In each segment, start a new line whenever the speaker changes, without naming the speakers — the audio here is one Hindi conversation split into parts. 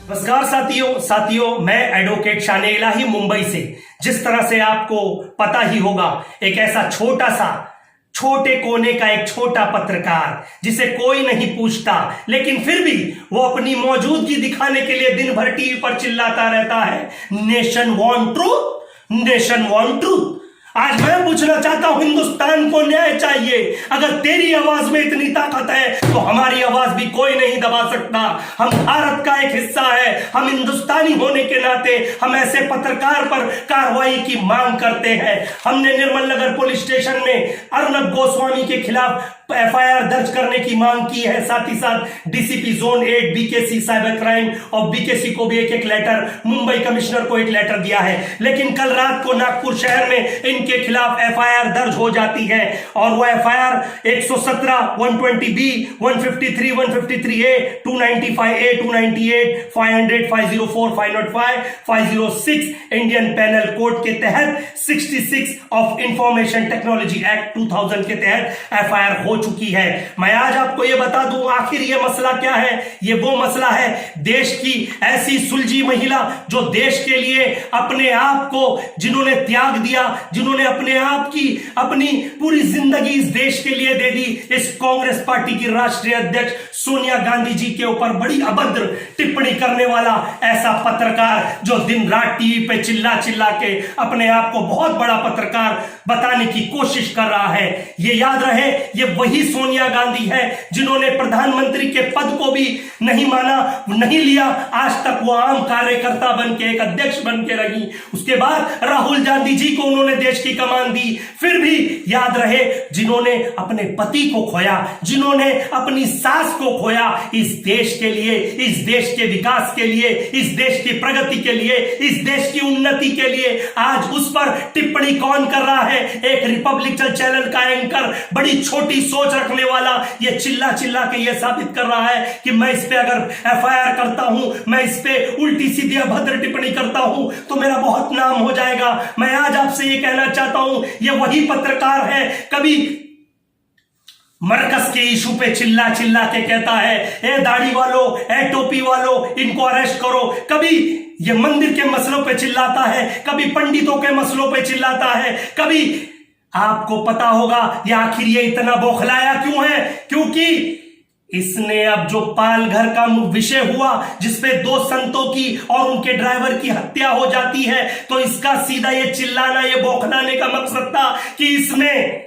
नमस्कार साथियों मैं एडवोकेट शाने इलाही मुंबई से। जिस तरह से आपको पता ही होगा, एक ऐसा छोटे कोने का एक छोटा पत्रकार जिसे कोई नहीं पूछता, लेकिन फिर भी वो अपनी मौजूदगी दिखाने के लिए दिन भर टीवी पर चिल्लाता रहता है, nation want truth, nation want truth. आज मैं पूछना चाहता हूं, हिंदुस्तान को न्याय चाहिए। अगर तेरी आवाज में इतनी ताकत है तो हमारी आवाज भी कोई नहीं दबा सकता। हम भारत का एक हिस्सा है, हम हिंदुस्तानी होने के नाते हम ऐसे पत्रकार पर कार्रवाई की मांग करते हैं। हमने निर्मल नगर पुलिस स्टेशन में अर्नब गोस्वामी के खिलाफ एफआईआर दर्ज करने की मांग की है। साथ ही साथ DCP zone 8 BKC cyber crime और बीकेसी को भी एक लेटर, मुंबई कमिश्नर को एक लेटर दिया है। लेकिन कल रात को नागपुर शहर में इनके खिलाफ एफआईआर दर्ज हो जाती है और वो FIR 117, 120B, 153, 153A, 295A, 298, 500, 504, 505, 506 Indian panel code के तहत 66 ऑफ इंफॉर्मेशन टेक्नोलॉजी एक्ट 2000 के तहत एफआईआर हो चुकी है। मैं आज आपको यह बता दूं आखिर ये मसला क्या है। ये वो मसला है, देश की ऐसी सुलझी महिला जो देश के लिए अपने आप को, जिन्होंने त्याग दिया, जिन्होंने अपने आप की अपनी पूरी जिंदगी इस देश के लिए दे दी, इस कांग्रेस पार्टी की राष्ट्रीय अध्यक्ष सोनिया गांधी जी के ऊपर बड़ी अभद्र टिप्पणी करने वाला ऐसा पत्रकार जो दिन रात टीवी पे चिल्ला के अपने आप को बहुत बड़ा पत्रकार बताने की कोशिश कर रहा है। ये याद रहे, ये वही सोनिया गांधी है जिन्होंने प्रधानमंत्री के पद को भी नहीं माना, नहीं लिया। आज तक वो आम कार्यकर्ता बन के, एक अध्यक्ष बन के रही। उसके बाद राहुल गांधी जी को उन्होंने देश की कमान दी। फिर भी याद रहे, जिन्होंने अपने पति को खोया, जिन्होंने अपनी सास को खोया, इस देश के लिए, इस देश के विकास के लिए, इस देश की प्रगति के लिए, इस देश की उन्नति के लिए आज उस पर टिप्पणी कौन कर रहा है? एक रिपब्लिकन चैनल का एंकर, बड़ी छोटी सोच रखने वाला, ये चिल्ला के ये साबित कर रहा है कि मैं इस पे अगर एफआईआर करता हूं, मैं इस पे उल्टी सीधी अभद्र टिप्पणी करता हूं तो मेरा बहुत नाम हो जाएगा। मैं आज आपसे ये कहना चाहता हूं, ये वही पत्रकार है, कभी मरकज के इशू पे चिल्ला के कहता है, ए दाढ़ी वालों, ए टोपी वालों, इनको अरेस्ट करो। कभी ये मंदिर के मसलों पे चिल्लाता है, कभी पंडितों के मसलों पे चिल्लाता है, कभी आपको पता होगा ये आखिर ये इतना बौखलाया क्यों है? क्योंकि इसने अब जो पालघर का विषय हुआ, जिसपे 2 संतों की और उनके ड्राइवर की हत्या हो जाती है, तो इसका सीधा ये चिल्लाना, ये बौखलाने का मकसद था कि इसमें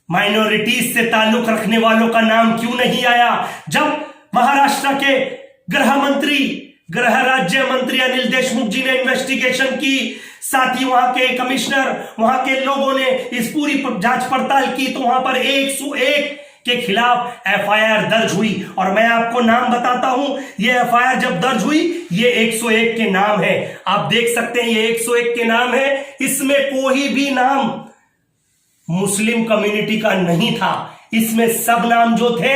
माइनॉरिटीज से ताल्लुक रखने वालों का नाम क्यों नहीं आया। जब महाराष्ट्र के गृह राज्य मंत्री अनिल देशमुख जी ने इन्वेस्टिगेशन की, साथ ही वहां के कमिश्नर, वहां के लोगों ने इस पूरी जांच पड़ताल की, तो वहां पर 101 के खिलाफ एफआईआर दर्ज हुई। और मैं आपको नाम बताता हूं, ये एफआईआर जब दर्ज हुई, ये 101 के नाम है। आप देख सकते हैं ये 101 के नाम है। इसमें कोई भी नाम मुस्लिम कम्युनिटी का नहीं था। इसमें सब नाम जो थे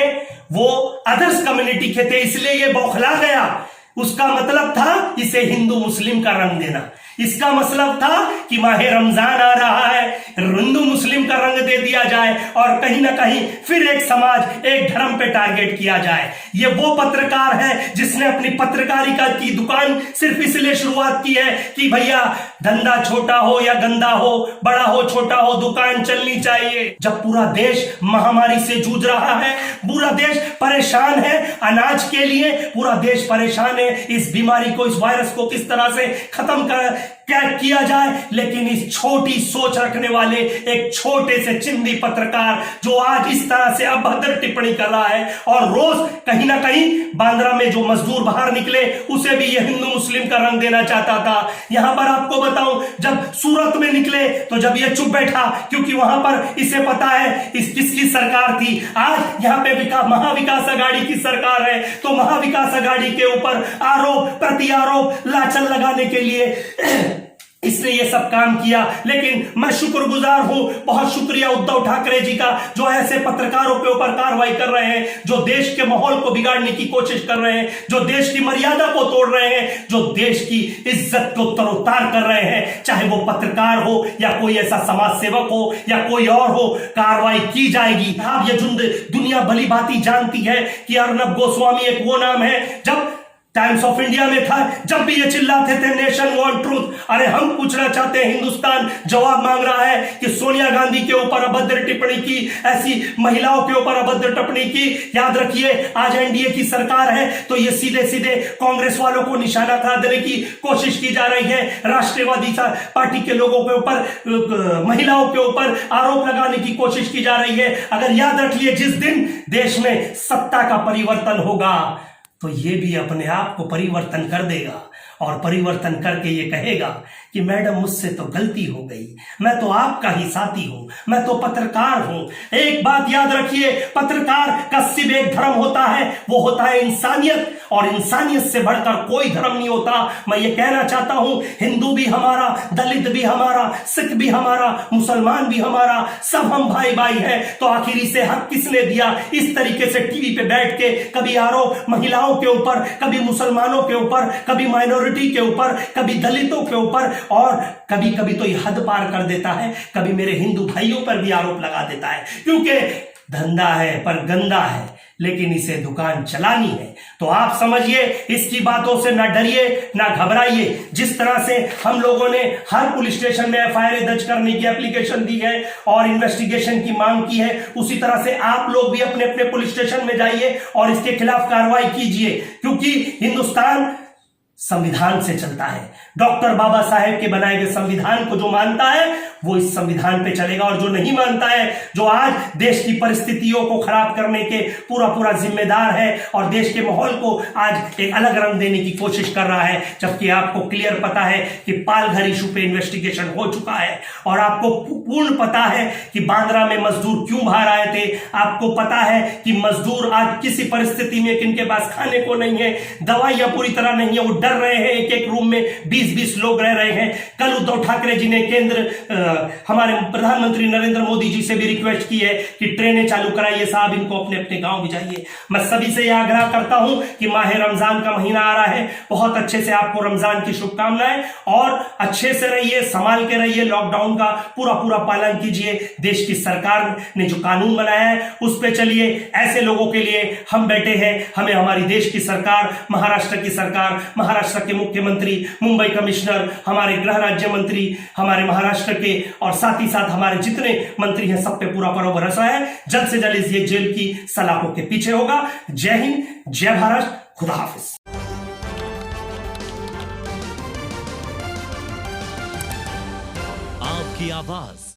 वो अदर्स कम्युनिटी के थे, इसलिए ये बौखला गया। उसका मतलब था इसे हिंदू मुस्लिम का रंग देना। इसका मतलब था कि माहे रमजान आ रहा है, हिंदू मुस्लिम का रंग दे दिया जाए और कहीं ना कहीं फिर एक समाज, एक धर्म पे टारगेट किया जाए। ये वो पत्रकार है जिसने अपनी पत्रकारिता की दुकान सिर्फ इसलिए शुरुआत की है कि भैया धंधा छोटा हो या गंदा हो, बड़ा हो छोटा हो, दुकान चलनी चाहिए। जब पूरा देश महामारी से जूझ रहा है, पूरा देश परेशान है अनाज के लिए, पूरा देश परेशान है इस बीमारी को, इस वायरस को किस तरह से खत्म क्या किया जाए, लेकिन इस छोटी सोच रखने वाले एक छोटे से चिंदी पत्रकार जो आज इस तरह से अभद्र टिप्पणी कर रहा है, और रोज कहीं ना कहीं बांद्रा में जो मजदूर बाहर निकले उसे भी ये हिंदू मुस्लिम का रंग देना चाहता था। यहां पर आपको बताऊं, जब सूरत में निकले तो जब ये चुप बैठा, क्योंकि वहां पर इसे पता है इस किसकी सरकार थी। आज यहां पे महाविकास आघाड़ी की सरकार है, तो महाविकास आघाड़ी के ऊपर आरोप प्रति आरोप लाछन लगाने के लिए इसने ये सब काम किया। लेकिन मैं शुक्रगुजार हूं, बहुत शुक्रिया उद्धव ठाकरे जी का, जो ऐसे पत्रकारों के ऊपर कार्रवाई कर रहे हैं, जो देश के माहौल को बिगाड़ने की कोशिश कर रहे हैं, जो देश की मर्यादा को तोड़ रहे हैं, जो देश की इज्जत को तरोतार कर रहे हैं। चाहे वो पत्रकार हो या कोई ऐसा समाज सेवक हो या कोई और हो, कार्रवाई की जाएगी। अब ये दुनिया भली भांति जानती है कि अर्नब गोस्वामी एक वो नाम है, जब टाइम्स ऑफ इंडिया में था जब भी ये चिल्लाते थे नेशन वांट ट्रूथ। अरे हम पूछना चाहते हैं, हिंदुस्तान जवाब मांग रहा है कि सोनिया गांधी के ऊपर अभद्र टिप्पणी की, ऐसी महिलाओं के ऊपर अभद्र टिप्पणी की। याद रखिए आज एनडीए की सरकार है तो ये सीधे सीधे कांग्रेस वालों को निशाना करा देने की कोशिश की जा रही है, राष्ट्रवादी पार्टी के लोगों के ऊपर, महिलाओं के ऊपर आरोप लगाने की कोशिश की जा रही है। अगर याद रखिए जिस दिन देश में सत्ता का परिवर्तन होगा तो ये भी अपने आप को परिवर्तन कर देगा और परिवर्तन करके ये कहेगा कि मैडम मुझसे तो गलती हो गई, मैं तो आपका ही साथी हूं, मैं तो पत्रकार हूं। एक बात याद रखिए, पत्रकार का सिर्फ एक धर्म होता है, वो होता है इंसानियत, और इंसानियत से बढ़कर कोई धर्म नहीं होता। मैं ये कहना चाहता हूं हिंदू भी हमारा, दलित भी हमारा, सिख भी हमारा, मुसलमान भी हमारा, सब हम भाई भाई हैं। तो आखिर इसे हक किसने दिया इस तरीके से टीवी पे बैठ के कभी आरोप महिलाओं के ऊपर, कभी मुसलमानों के ऊपर, कभी माइनॉरिटी के ऊपर, कभी दलितों के ऊपर, और कभी कभी तो यह हद पार कर देता है, कभी मेरे हिंदू भाइयों पर भी आरोप लगा देता है। क्योंकि धंधा है पर गंदा है, लेकिन इसे दुकान चलानी है। तो आप समझिए, इसकी बातों से ना डरिए ना घबराइए। जिस तरह से हम लोगों ने हर पुलिस स्टेशन में एफआईआर दर्ज करने की एप्लीकेशन दी है और इन्वेस्टिगेशन की मांग की है, उसी तरह से आप लोग भी अपने अपने पुलिस स्टेशन में जाइए और इसके खिलाफ कार्रवाई कीजिए। क्योंकि हिंदुस्तान संविधान से चलता है। डॉक्टर बाबा साहेब के बनाए गए संविधान को जो मानता है वो इस संविधान पे चलेगा, और जो नहीं मानता है, जो आज देश की परिस्थितियों को खराब करने के पूरा जिम्मेदार है और देश के माहौल को आज एक अलग रंग देने की कोशिश कर रहा है, जबकि आपको क्लियर पता है कि पालघर इशू पे इन्वेस्टिगेशन हो चुका है और आपको पूर्ण पता है कि बांद्रा में मजदूर क्यों बाहर आए थे। आपको पता है कि मजदूर आज किसी परिस्थिति में किनके पास खाने को नहीं है, दवाइयां पूरी तरह नहीं है, वो डर रहे हैं, एक एक रूम में 20-20 लोग रह रहे हैं। कल उद्धव ठाकरे जी ने हमारे प्रधानमंत्री नरेंद्र मोदी जी से भी रिक्वेस्ट की है कि ट्रेनें चालू कराइए साहब, इनको अपने अपने गांव भेजाइए। मैं सभी से यह आग्रह करता हूं कि माह रमजान का महीना आ रहा है, बहुत अच्छे से आपको रमजान की शुभकामनाएं, और अच्छे से रहिए, संभाल के रहिए, लॉकडाउन का पूरा पालन कीजिए। देश की सरकार ने जो कानून बनाया है उस पर चलिए। ऐसे लोगों के लिए हम बैठे हैं, हमें हमारी देश की सरकार, महाराष्ट्र की सरकार, महाराष्ट्र के मुख्यमंत्री, मुंबई कमिश्नर, हमारे गृह राज्य मंत्री, हमारे महाराष्ट्र के, और साथ ही साथ हमारे जितने मंत्री हैं सब पे पूरा भरोसा है। जल्द से जल्द ये जेल की सलाखों के पीछे होगा। जय हिंद, जय भारत, खुदा हाफिज।
आपकी आवाज